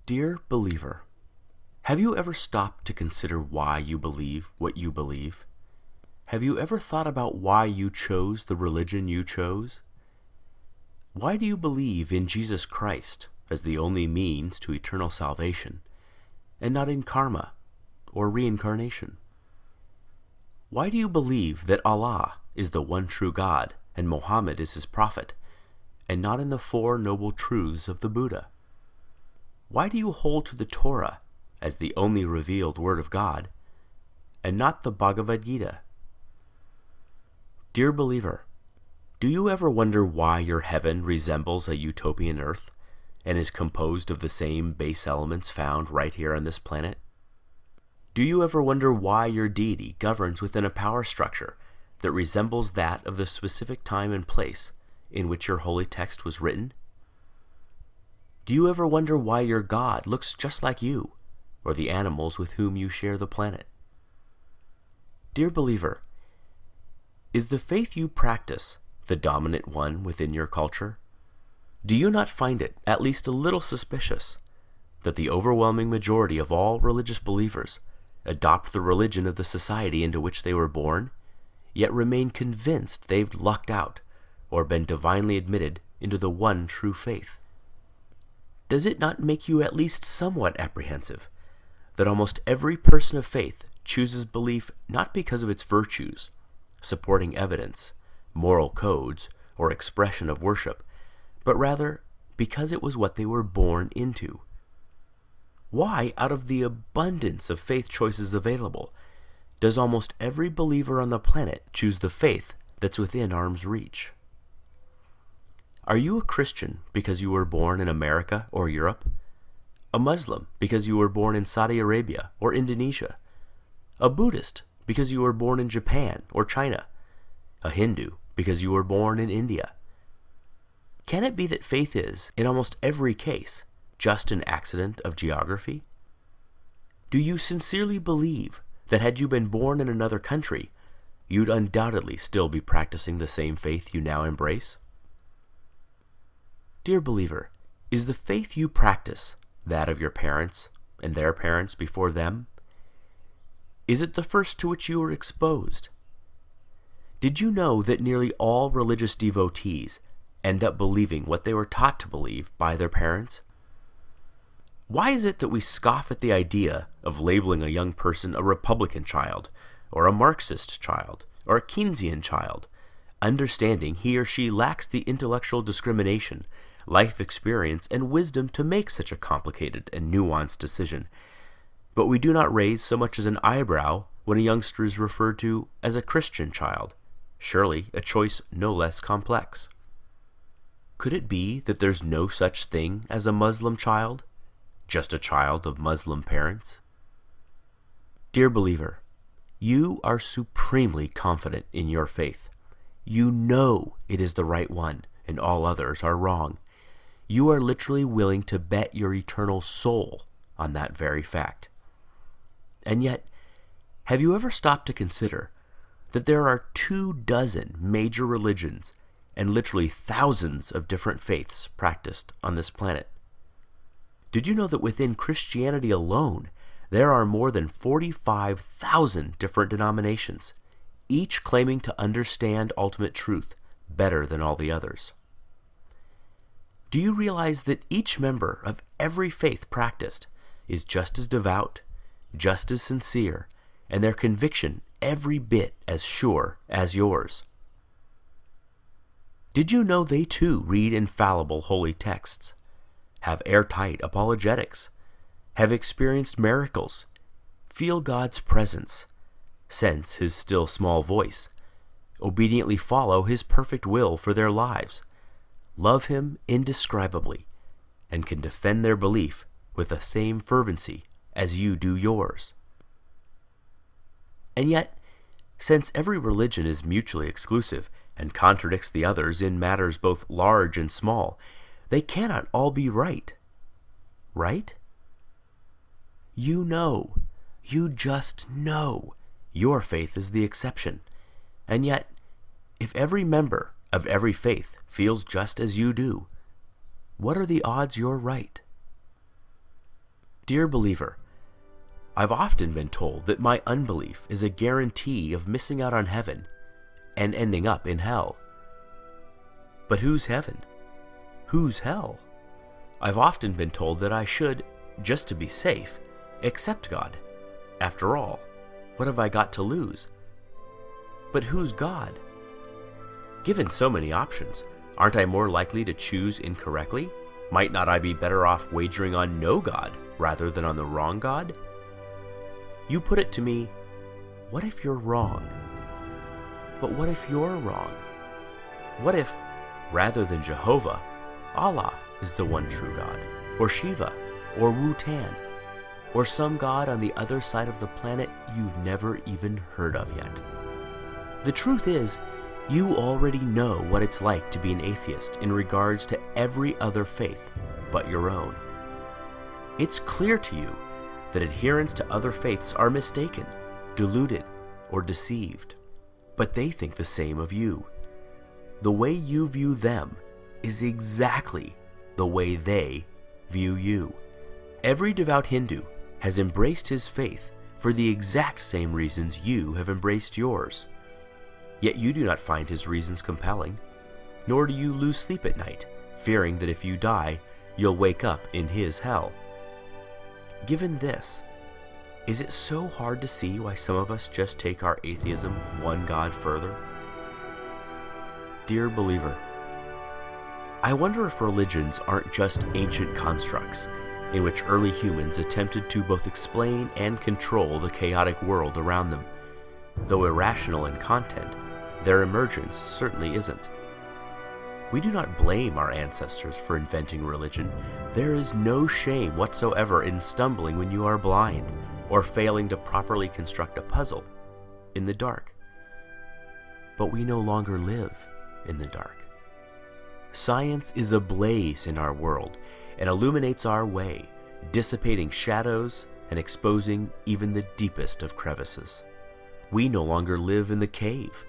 Dear believer, have you ever stopped to consider why you believe what you believe? Have you ever thought about why you chose the religion you chose? Why do you believe in Jesus Christ as the only means to eternal salvation, and not in karma or reincarnation? Why do you believe that Allah is the one true God and Muhammad is his prophet, and not in the Four Noble Truths of the Buddha? Why do you hold to the Torah as the only revealed word of God, and not the Bhagavad Gita? Dear believer, do you ever wonder why your heaven resembles a utopian earth, and is composed of the same base elements found right here on this planet? Do you ever wonder why your deity governs within a power structure that resembles that of the specific time and place in which your holy text was written? Do you ever wonder why your God looks just like you, or the animals with whom you share the planet? Dear believer, is the faith you practice the dominant one within your culture? Do you not find it at least a little suspicious that the overwhelming majority of all religious believers adopt the religion of the society into which they were born, yet remain convinced they've lucked out or been divinely admitted into the one true faith? Does it not make you at least somewhat apprehensive that almost every person of faith chooses belief not because of its virtues, supporting evidence, moral codes, or expression of worship, but rather because it was what they were born into? Why, out of the abundance of faith choices available, does almost every believer on the planet choose the faith that's within arm's reach? Are you a Christian because you were born in America or Europe? A Muslim because you were born in Saudi Arabia or Indonesia? A Buddhist because you were born in Japan or China? A Hindu because you were born in India? Can it be that faith is, in almost every case, just an accident of geography? Do you sincerely believe that had you been born in another country, you'd undoubtedly still be practicing the same faith you now embrace? Dear believer, is the faith you practice that of your parents and their parents before them? Is it the first to which you were exposed? Did you know that nearly all religious devotees end up believing what they were taught to believe by their parents? Why is it that we scoff at the idea of labeling a young person a Republican child, or a Marxist child, or a Keynesian child, understanding he or she lacks the intellectual discrimination, life experience, and wisdom to make such a complicated and nuanced decision, but we do not raise so much as an eyebrow when a youngster is referred to as a Christian child, surely a choice no less complex? Could it be that there's no such thing as a Muslim child, just a child of Muslim parents? Dear believer, you are supremely confident in your faith. You know it is the right one, and all others are wrong. You are literally willing to bet your eternal soul on that very fact. And yet, have you ever stopped to consider that there are 24 major religions and literally thousands of different faiths practiced on this planet? Did you know that within Christianity alone, there are more than 45,000 different denominations, each claiming to understand ultimate truth better than all the others? Do you realize that each member of every faith practiced is just as devout, just as sincere, and their conviction every bit as sure as yours? Did you know they too read infallible holy texts, have airtight apologetics, have experienced miracles, feel God's presence, sense his still small voice, obediently follow his perfect will for their lives, love him indescribably, and can defend their belief with the same fervency as you do yours? And yet, since every religion is mutually exclusive and contradicts the others in matters both large and small, they cannot all be right. Right? You know, you just know, your faith is the exception. And yet, if every member of every faith feels just as you do, what are the odds you're right? Dear believer, I've often been told that my unbelief is a guarantee of missing out on heaven and ending up in hell. But whose heaven? Whose hell? I've often been told that I should, just to be safe, accept God. After all, what have I got to lose? But who's God? Given so many options, aren't I more likely to choose incorrectly? Might not I be better off wagering on no God rather than on the wrong God? You put it to me, what if you're wrong? But what if you're wrong? What if, rather than Jehovah, Allah is the one true God, or Shiva, or Wu-Tan, or some god on the other side of the planet you've never even heard of yet? The truth is, you already know what it's like to be an atheist in regards to every other faith but your own. It's clear to you that adherents to other faiths are mistaken, deluded, or deceived, but they think the same of you. The way you view them is exactly the way they view you. Every devout Hindu has embraced his faith for the exact same reasons you have embraced yours. Yet you do not find his reasons compelling, nor do you lose sleep at night, fearing that if you die, you'll wake up in his hell. Given this, is it so hard to see why some of us just take our atheism one God further? Dear believer, I wonder if religions aren't just ancient constructs in which early humans attempted to both explain and control the chaotic world around them. Though irrational in content, their emergence certainly isn't. We do not blame our ancestors for inventing religion. There is no shame whatsoever in stumbling when you are blind, or failing to properly construct a puzzle in the dark. But we no longer live in the dark. Science is ablaze in our world and illuminates our way, dissipating shadows and exposing even the deepest of crevices. We no longer live in the cave.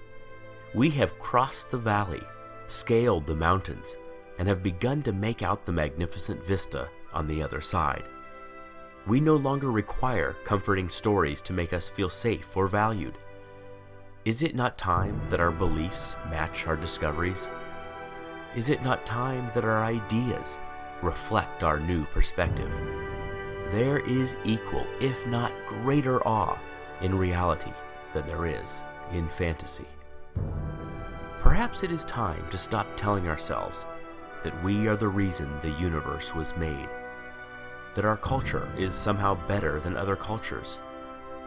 We have crossed the valley, scaled the mountains, and have begun to make out the magnificent vista on the other side. We no longer require comforting stories to make us feel safe or valued. Is it not time that our beliefs match our discoveries? Is it not time that our ideas reflect our new perspective? There is equal, if not greater awe in reality than there is in fantasy. Perhaps it is time to stop telling ourselves that we are the reason the universe was made, that our culture is somehow better than other cultures,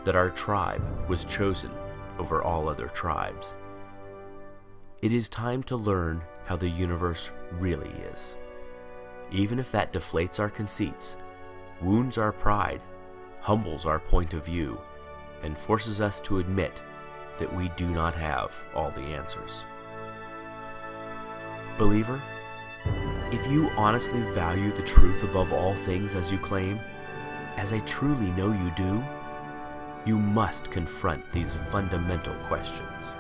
that our tribe was chosen over all other tribes. It is time to learn how the universe really is, even if that deflates our conceits, wounds our pride, humbles our point of view, and forces us to admit that we do not have all the answers. Believer, if you honestly value the truth above all things as you claim, as I truly know you do, you must confront these fundamental questions.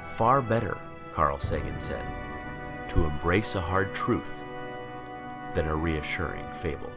Far better, Carl Sagan said, to embrace a hard truth than a reassuring fable.